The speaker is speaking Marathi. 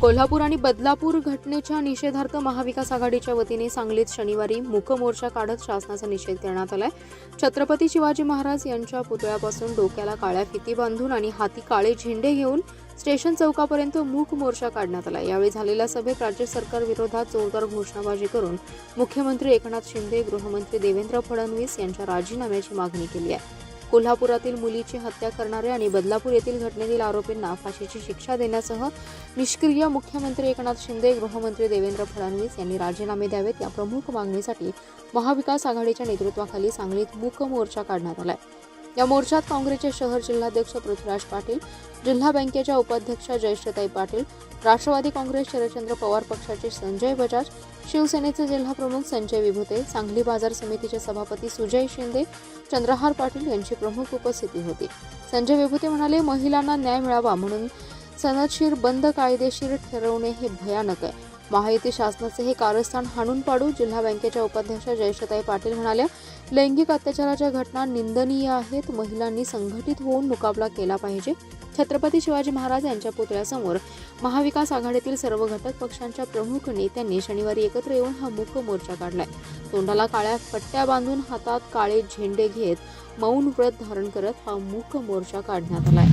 कोल्हापूर आणि बदलापूर घटनेच्या निषेधार्थ महाविकास आघाडीच्या वतीने सांगलीत शनिवारी मूक मोर्चा काढत शासनाचा निषेध करण्यात आलाय। छत्रपती शिवाजी महाराज यांच्या पुतळ्यापासून डोक्याला काळ्या फिती बांधून आणि हाती काळे झेंडे घेऊन स्टेशन चौकापर्यंत मूक मोर्चा काढण्यात आला। यावेळी झालेल्या सभेत राज्य सरकार विरोधात जोरदार घोषणाबाजी करून मुख्यमंत्री एकनाथ शिंदे, गृहमंत्री देवेंद्र फडणवीस यांच्या राजीनाम्याची मागणी केली आहे। कोल्हापुरातील मुलीची हत्या करणारे आणि बदलापूर येथील घटनेतील आरोपींना फाशीची शिक्षा देण्यासह निष्क्रिय मुख्यमंत्री एकनाथ शिंदे, गृहमंत्री देवेंद्र फडणवीस यांनी राजीनामे द्यावेत या प्रमुख मागणीसाठी महाविकास आघाडीच्या नेतृत्वाखाली सांगलीत मूक मोर्चा काढण्यात आलाय। या मोर्चात काँग्रेसचे शहर जिल्हाध्यक्ष पृथ्वीराज पाटील, जिल्हा बँकेच्या उपाध्यक्षा जयश्रीताई पाटील, राष्ट्रवादी काँग्रेस शरदचंद्र पवार पक्षाचे संजय बजाज, शिवसेनेचे जिल्हाप्रमुख संजय विभूते, सांगली बाजार समितीचे सभापती सुजय शिंदे, चंद्रहार पाटील यांची प्रमुख उपस्थिती होती। संजय विभूते म्हणाले, महिलांना न्याय मिळावा म्हणून सनदशीर बंद कायदेशीर ठरवणे हे भयानक आहे। महायुती शासनाचे हे कारस्थान हाणून पाडू। जिल्हा बँकेच्या उपाध्यक्षा जयश्रीताई पाटील म्हणाल्या, लैंगिक अत्याचाराच्या घटना निंदनीय आहेत। महिलांनी संघटित होऊन मुकाबला केला पाहिजे। छत्रपती शिवाजी महाराज यांच्या पुतळ्यासमोर महाविकास आघाडीतील सर्व घटक पक्षांच्या प्रमुख नेत्यांनी शनिवारी एकत्र येऊन हा मूक मोर्चा काढलाय। तोंडाला काळ्या पट्ट्या बांधून हातात काळे झेंडे घेत मौन व्रत धारण करत हा मूक मोर्चा काढण्यात आलाय।